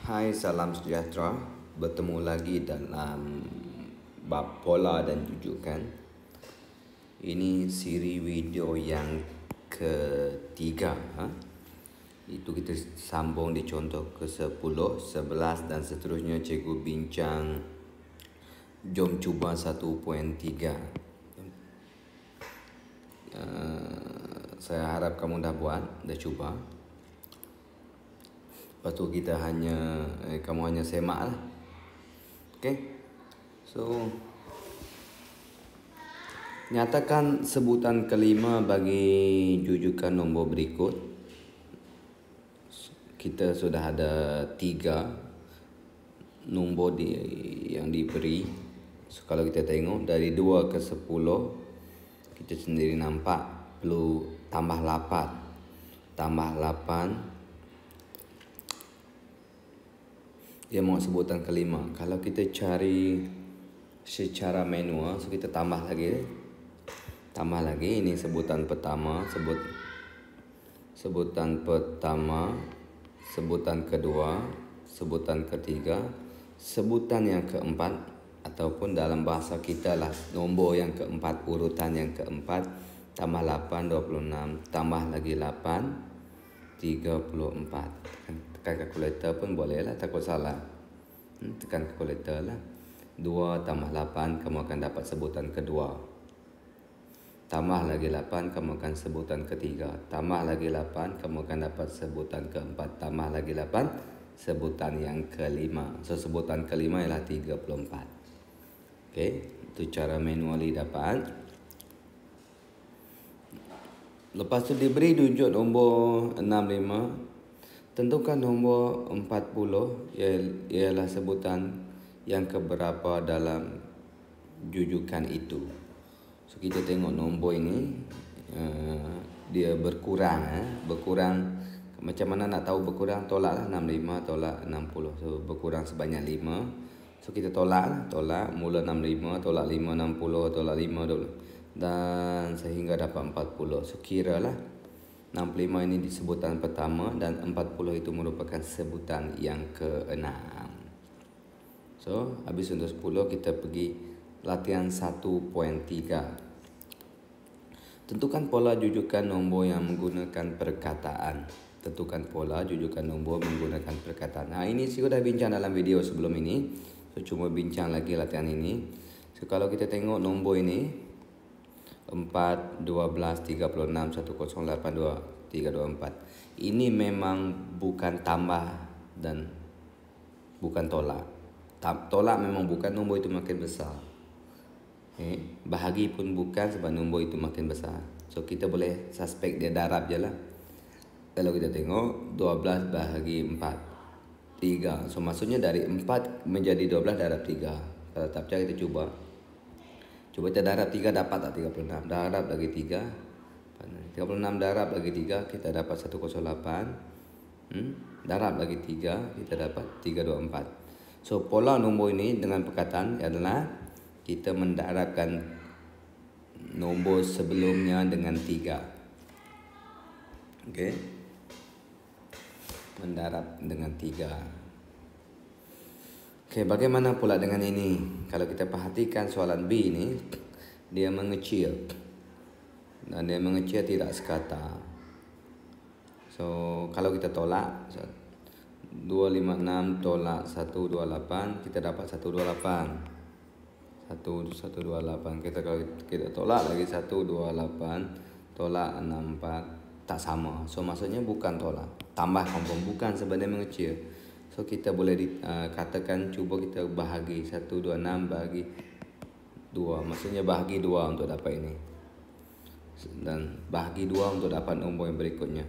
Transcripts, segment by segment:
Hai, salam sejahtera. Bertemu lagi dalam bab pola dan jujukan. Ini siri video yang ketiga. Itu kita sambung di contoh ke-10, 11 dan seterusnya. Cikgu bincang. Jom cuba 1.3. Saya harap kamu dah buat, dah cuba. Lepas tu kita kamu hanya semak lah. Okay. So, nyatakan sebutan kelima bagi jujukan nombor berikut. Kita sudah ada 3 nombor yang diberi. So, kalau kita tengok dari 2 ke 10, kita sendiri nampak perlu tambah 8. Tambah 8. Dia mau sebutan kelima. Kalau kita cari secara manual, so kita tambah lagi. Ini sebutan pertama, sebutan pertama, sebutan kedua, sebutan ketiga, sebutan yang keempat, ataupun dalam bahasa kita lah nombor yang keempat, urutan yang keempat. Tambah 8, 26, tambah lagi 8, 34. Tekan kalkulator pun boleh lah, takut salah. Tekan kalkulator lah. 2 tambah 8, kamu akan dapat sebutan kedua. Tambah lagi 8, kamu akan sebutan ketiga. Tambah lagi 8, kamu akan dapat sebutan keempat. Tambah lagi 8, sebutan yang kelima. So, sebutan kelima ialah 34. Okay, itu cara manually dapat. Lepas tu diberi tunjuk nombor 65. Tentukan nombor 40 ialah sebutan yang keberapa dalam jujukan itu. So, kita tengok nombor ini, dia berkurang. Berkurang. Macam mana nak tahu berkurang? Tolaklah 65, tolak 60. So, berkurang sebanyak 5. So, kita tolak. Mula 65, tolak 5, 60, tolak 5, 20. Dan sehingga dapat 40. So, kiralah 65 ini di sebutan pertama dan 40 itu merupakan sebutan yang ke-6. So, habis untuk 10 kita pergi latihan 1.3. Tentukan pola jujukan nombor yang menggunakan perkataan. Tentukan pola jujukan nombor menggunakan perkataan. Nah, ini saya sudah bincang dalam video sebelum ini. So, cuma bincang lagi latihan ini. So, kalau kita tengok nombor ini 4, 12, 36, 1082, 324. Ini memang bukan tambah dan bukan tolak. Tolak memang bukan, nombor itu makin besar. Bahagi pun bukan sebab nombor itu makin besar. So, kita boleh suspek dia darab je lah. Kalau kita tengok 12 bahagi 4, 3. So, maksudnya dari 4 menjadi 12 darab 3. Kalau tak percaya kita cuba. Cuba kita darab 3 dapat tak 36. Darab lagi 3. 36 darab lagi 3 kita dapat 108. Darab lagi 3 kita dapat 324. So, pola nombor ini dengan perkataan adalah kita mendarabkan nombor sebelumnya dengan 3. Okey. Mendarab dengan 3. Okay, bagaimana pula dengan ini? Kalau kita perhatikan soalan B ini, dia mengecil. Dan dia mengecil tidak sekata. So, kalau kita tolak 256 tolak 128, kita dapat 128. 128. Kalau kita tolak lagi 128 tolak 64, tak sama. So, maksudnya bukan tolak. Tambah kompon, bukan sebenarnya mengecil. So, kita boleh katakan, cuba kita bahagi 126 bahagi 2. Maksudnya bahagi 2 untuk dapat ini. Dan bahagi 2 untuk dapat nombor yang berikutnya.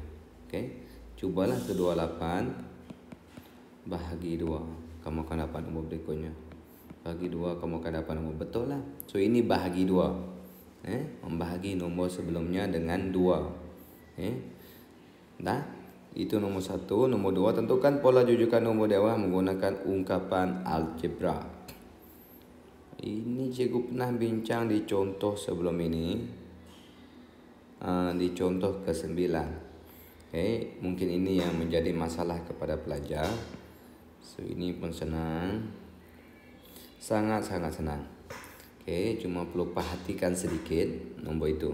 Okay. Cubalah 128 bahagi 2. Kamu akan dapat nombor berikutnya. Bahagi 2, kamu akan dapat nombor. Betul lah. So, ini bahagi 2. Membahagi nombor sebelumnya dengan 2. Dah? Itu nombor 1. Nombor 2, tentukan pola jujukan nombor dewa menggunakan ungkapan algebra. Ini cikgu pernah bincang di contoh sebelum ini. Di contoh ke-9. Mungkin ini yang menjadi masalah kepada pelajar. So ini pun senang, sangat-sangat senang. Oke, cuma perlu perhatikan sedikit nombor itu.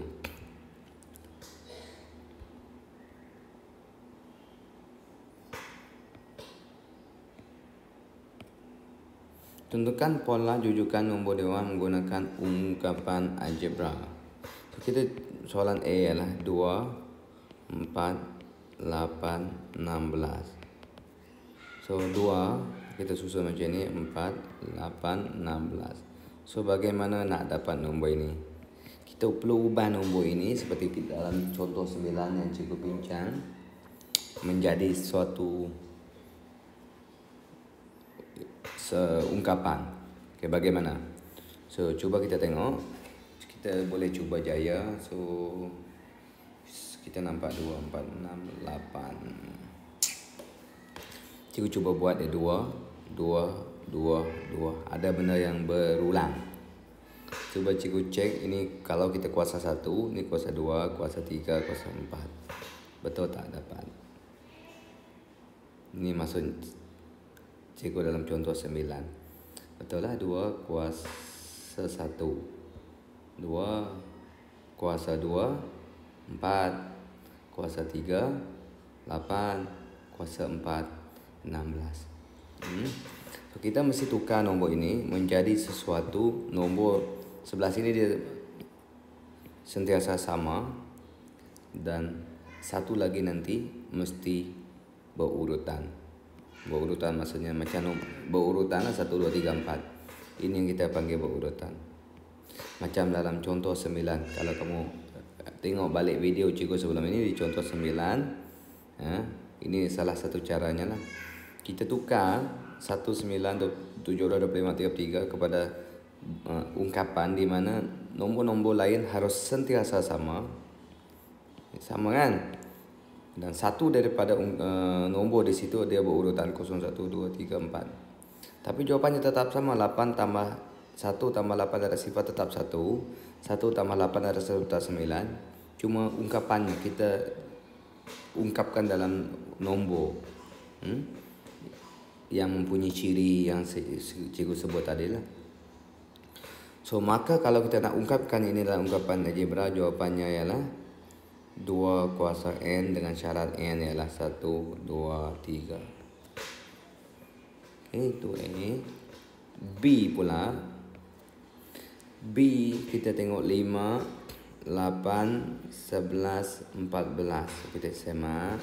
Tentukan pola jujukan nombor dewa menggunakan ungkapan algebra. So, kita soalan A ialah 2, 4, 8, 16. So 2 kita susun macam ni, 4, 8, 16. So bagaimana nak dapat nombor ini? Kita perlu ubah nombor ini seperti dalam contoh 9 yang cikgu bincang menjadi suatu seungkapan. Okay, bagaimana? So cuba kita tengok. Kita boleh cuba jaya. So kita nampak 2, 4, 6, 8. Cikgu cuba buat dia 2, 2, 2, 2. Ada benda yang berulang. Cuba cikgu cek ini kalau kita kuasa 1, ini kuasa 2, kuasa 3, kuasa 4. Betul tak dapat? Ini maksud cikgu dalam contoh 9. Betul lah, 2 kuasa 1, 2 kuasa 2, 4 kuasa 3, 8 kuasa 4, 16. So, kita mesti tukar nombor ini menjadi sesuatu nombor 11 ini dia sentiasa sama dan satu lagi nanti mesti berurutan. Berurutan maksudnya macam berurutan lah 1, 2, 3, 4. Ini yang kita panggil berurutan. Macam dalam contoh 9. Kalau kamu tengok balik video cikgu sebelum ini di contoh 9. Ini salah satu caranya lah. Kita tukar 197533 kepada ungkapan di mana nombor-nombor lain harus sentiasa sama. Sama kan? Dan satu daripada nombor di situ dia berurutan 0, 1, 2, 3, 4. Tapi jawapannya tetap sama. 8 tambah 1 tambah 8 ada sifat tetap 1. 1 tambah 8 ada sifat tetap 9. Cuma ungkapannya kita ungkapkan dalam nombor yang mempunyai ciri yang cikgu sebut tadi lah. So maka kalau kita nak ungkapkan ini dalam ungkapan algebra, jawapannya ialah 2 kuasa N dengan syarat N ialah 1, 2, 3. Itu A. B pula. B kita tengok 5, 8, 11, 14. Kita semak.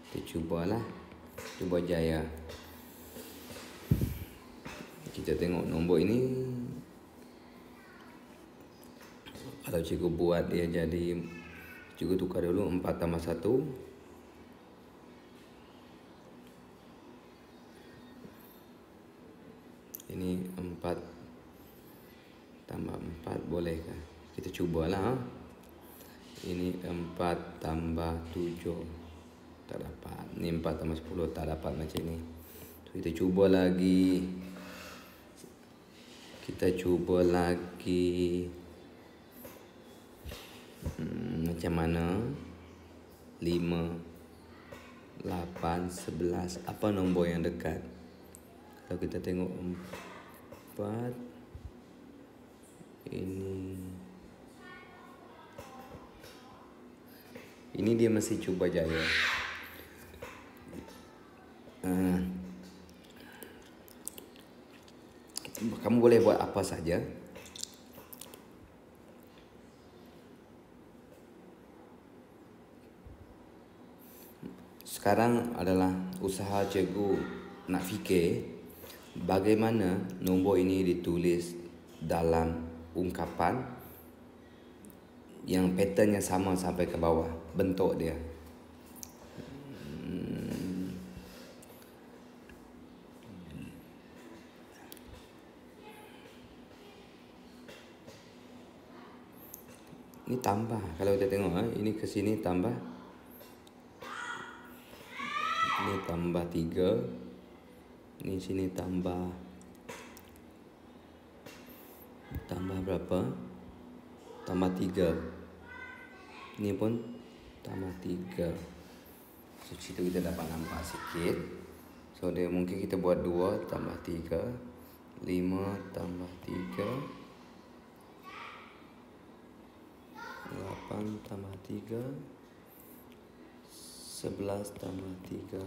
Kita cubalah. Cuba jaya. Kita tengok nombor ini. Kalau cikgu buat dia jadi, cikgu tukar dulu 4 tambah 1. Ini 4 tambah 4 bolehkah? Kita cubalah. Ini 4 tambah 7. Tak dapat. Ini 4 tambah 10 tak dapat macam ni. So, kita cuba lagi. Kita cuba lagi. Macam mana? 5, 8, 11. Apa nombor yang dekat? Kalau kita tengok 4. Ini dia masih cuba jaya. Kamu boleh buat apa saja. Sekarang adalah usaha cikgu nak fikir bagaimana nombor ini ditulis dalam ungkapan yang patternnya sama sampai ke bawah, bentuk dia. Ini tambah. Kalau kita tengok ini ke sini tambah. Ini tambah 3. Ini sini tambah berapa? Tambah 3. Ini pun tambah 3. So situ kita dapat nampak sikit. So So dia mungkin kita buat 2 tambah 3, 5 tambah 3, 8 tambah 3, 11 tambah 3.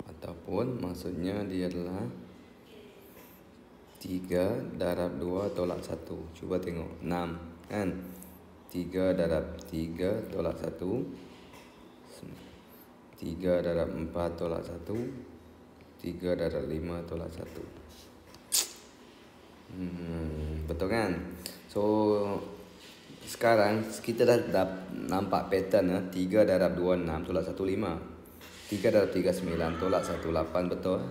Ataupun maksudnya dia adalah 3 darab 2 tolak 1. Cuba tengok 6 kan. 3 darab 3 tolak 1, 3 darab 4 tolak 1, 3 darab 5 tolak 1. Betul kan? So sekarang kita dah nampak pattern 3 darab 2 6 tolak 1 5. 3 darab 3 9 tolak 1 8, betul?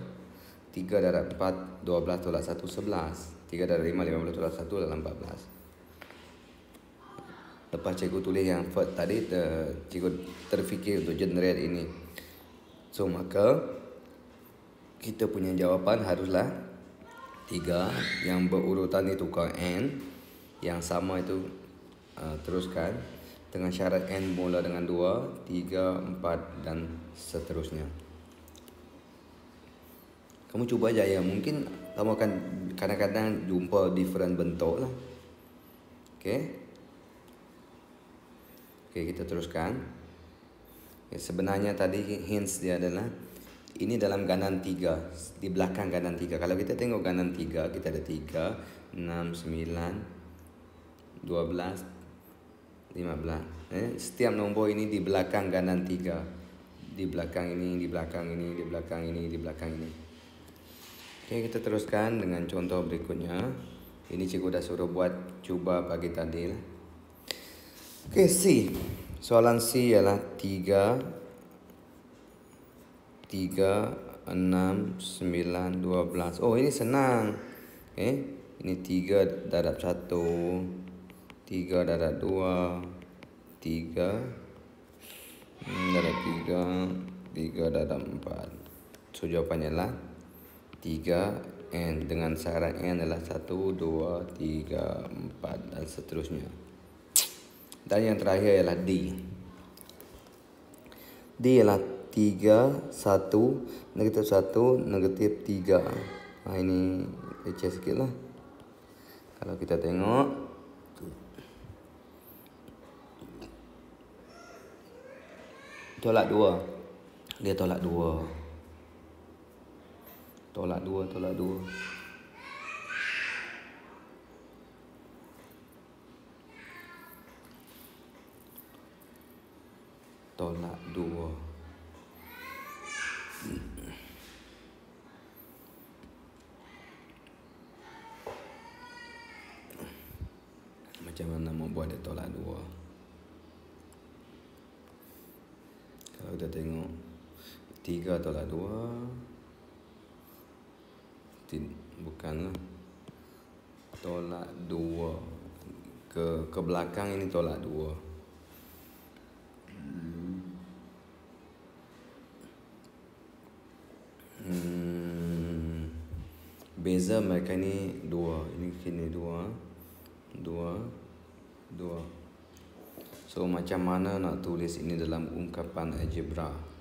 3 darab 4 12 tolak 1 11. 3 darab 5 15 tolak 1 adalah 14. Lepas cikgu tulis yang first tadi, cikgu terfikir untuk generate ini. So maka kita punya jawapan haruslah 3 yang berurutan itu tukar n, yang sama itu teruskan dengan syarat n mula dengan 2, 3, 4 dan seterusnya. Kamu cuba aja ya, mungkin kamu akan kadang-kadang jumpa different bentuk lah. Okey, kita teruskan. Sebenarnya tadi hints dia adalah ini dalam gandan 3, di belakang gandan 3. Kalau kita tengok gandan 3, kita ada 3, 6, 9, 12, 15. Setiap nombor ini di belakang gandan 3. Di belakang ini, di belakang ini, di belakang ini, di belakang ini. Okey, kita teruskan dengan contoh berikutnya. Ini cikgu dah suruh buat, cuba pagi tadi lah. Okey, C. Soalan C ialah 3, 6, 9, 12. Oh, ini senang. Okey, ini 3 darab 1, 3 darab 2, 3 darab 3, 3 darab 4. So jawapannya adalah 3n dengan syarat n adalah 1, 2, 3, 4 dan seterusnya. Dan yang terakhir ialah D. D ialah 3, 1, negatif 1, negatif 3. Ini leceh sikit lah. Kalau kita tengok, tolak 2. Dia tolak 2. Tolak 2, tolak 2. Tolak 2. Macam mana mau buat dia tolak 2? Kalau kita tengok 3 tolak 2, bukanlah. Tolak 2 ke belakang ini tolak 2. Beza mereka ni 2. Ini kini 2, 2, 2. So macam mana nak tulis ini dalam ungkapan algebra?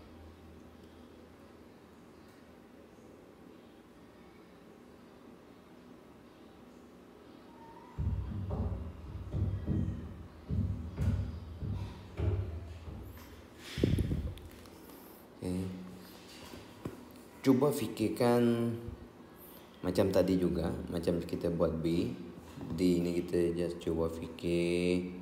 Cuba fikirkan macam tadi juga, macam kita buat B, D ni kita just cuba fikir.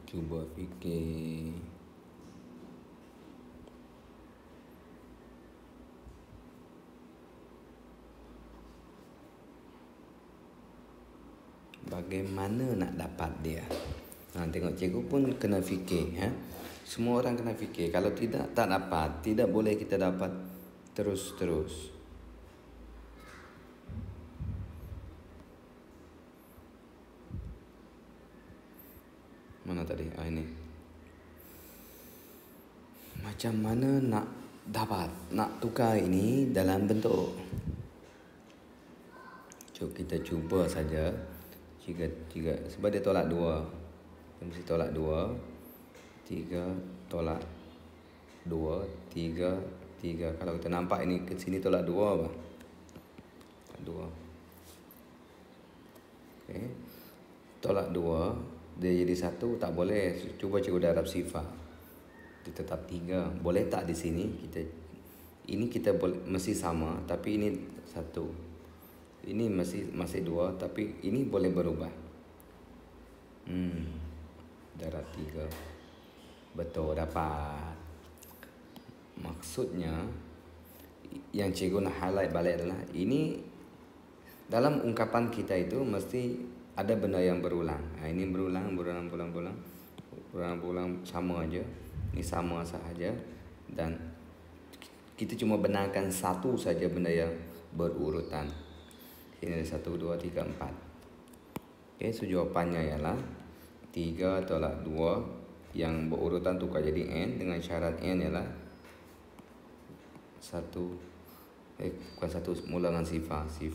Cuba fikir. Bagaimana nak dapat dia? Tengok cikgu pun kena fikir. Semua orang kena fikir. Kalau tidak, tak dapat. Tidak boleh kita dapat terus-terus. tadi? Ini. Macam mana nak tukar ini dalam bentuk? Kita cuba saja. Tiga, sebab dia tolak 2. Dia mesti tolak 2. 3 tolak 2, 3. Kalau kita nampak ini ke sini tolak 2 apa? 2. Okey. Tolak 2, dia jadi 1 tak boleh. Cuba cikgu darab sifar. Dia tetap 3. Boleh tak di sini kita boleh mesti sama, tapi ini 1. Ini masih 2, tapi ini boleh berubah. Darab 3. Betul, dapat. Maksudnya yang cikgu nak highlight balik adalah ini dalam ungkapan kita itu mesti ada benda yang berulang. Ini berulang sama aja. Ini sama sahaja, dan kita cuma benarkan satu saja benda yang berurutan. Ini ada 1, 2, 3, 4. Okey, so jawapannya ialah 3 tolak 2 yang berurutan tukar jadi n dengan syarat n ialah 1. Bukan 1, mula dengan sifar 1,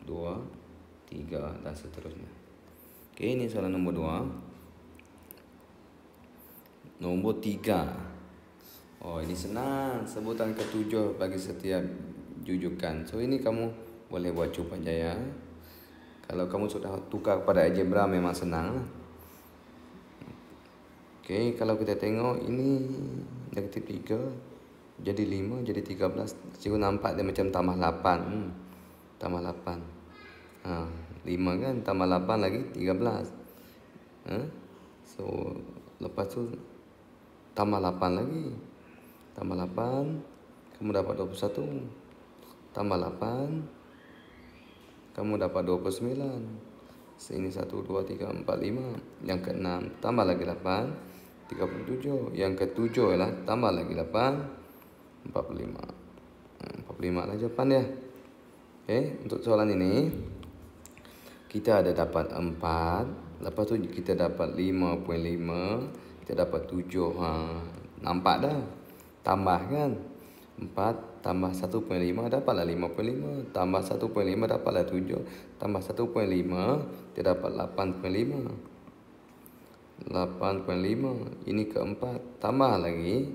2, 3 dan seterusnya. Okey, ini soalan nombor 2. Nombor 3. Oh, ini senang. Sebutan ke-7 bagi setiap jujukan. So ini kamu boleh buat cuba jaya. Kalau kamu sudah tukar kepada algebra memang senang. Okey, kalau kita tengok ini negatif 3 jadi 5 jadi 13. Cikgu nampak dia macam tambah 8. Tambah 8. 5 kan tambah 8 lagi 13. So lepas tu tambah 8 lagi. Tambah 8 kamu dapat 21. Tambah 8 kamu dapat 29. Sini 1, 2, 3, 4, 5. Yang ke-6 tambah lagi 8, 37. Yang ke-7 ialah tambah lagi 8, 45. 45 lah jawapan dia. Okey, untuk soalan ini kita ada dapat 4. Lepas tu kita dapat 5.5. Kita dapat 7. Nampak dah? Tambah kan? 4 tambah 1.5 dapatlah 5.5. Tambah 1.5 dapatlah 7. Tambah 1.5 dia dapat 8.5. 8.5. Ini ke-4. Tambah lagi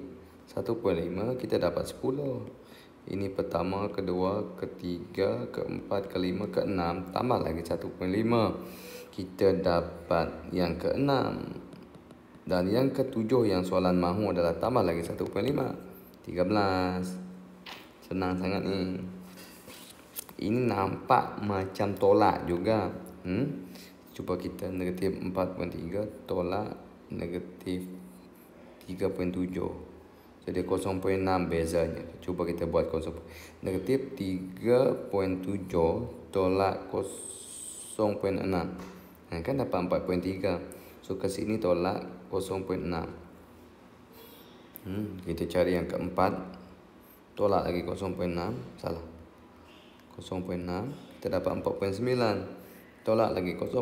1.5 kita dapat 10. Ini pertama, kedua, ketiga, keempat, kelima, ke-6. Tambah lagi 1.5. Kita dapat yang ke-6. Dan yang ke-7 yang soalan mahu adalah tambah lagi 1.5. 13. Senang sangat ni. Ini nampak macam tolak juga. Cuba kita negatif 4.3 tolak negatif 3.7. Jadi 0.6 bezanya. Cuba kita buat 0. Negatif 3.7 tolak 0.6. Kan dapat 4.3. So ke sini tolak 0.6. Kita cari yang keempat. Tolak lagi 0.6. Salah. 0.6. Kita dapat 4.9. Tolak lagi 0.6.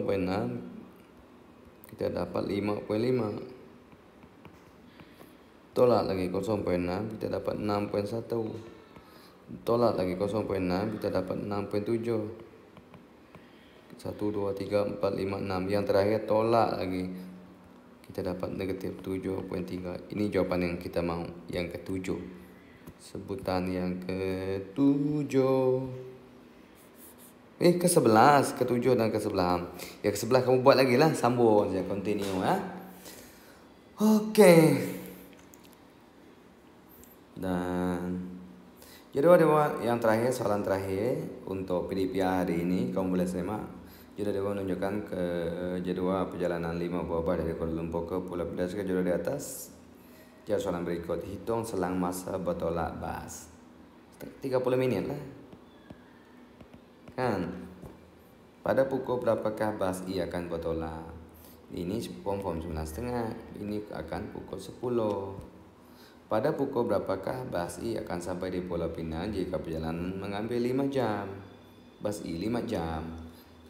Kita dapat 5.5. Tolak lagi 0.6. Kita dapat 6.1. Tolak lagi 0.6. Kita dapat 6.7. 1, 2, 3, 4, 5, 6. Yang terakhir tolak lagi. Kita dapat negatif 7.3. Ini jawapan yang kita mahu. Yang ke-7. Sebutan yang ke-7. Ke-11. Ke-7 dan ke-11. Yang ke-11 kamu buat lagi lah. Sambung saja. Continue. Okey. Dan jadual yang terakhir, soalan terakhir untuk PDPR hari ini. Kamu boleh semak. Jadual menunjukkan ke jadual perjalanan 5 buah bas dari Kuala Lumpur ke Pulau Berdasarkan jadual di atas. Jawab soalan berikut. Hitung selang masa bertolak bas. 30 minit lah. Kan? Pada pukul berapakah bas I akan bertolak? Ini form 9.30. Ini akan pukul 10. Pada pukul berapakah bas I akan sampai di Pulau Pinang jika perjalanan mengambil 5 jam? Bas I 5 jam.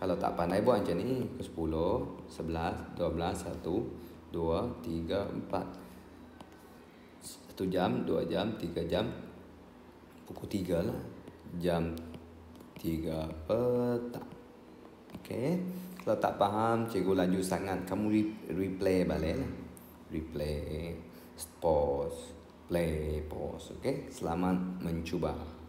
Kalau tak pandai buat macam ni, pukul 10, 11, 12, 1, 2, 3, 4. 1 jam, 2 jam, 3 jam. Pukul 3 lah. Jam 3 petang. Okey. Kalau tak faham, cikgu laju sangat, kamu replay balik lah. Replay, pause, play, pause. Okey. Selamat mencuba.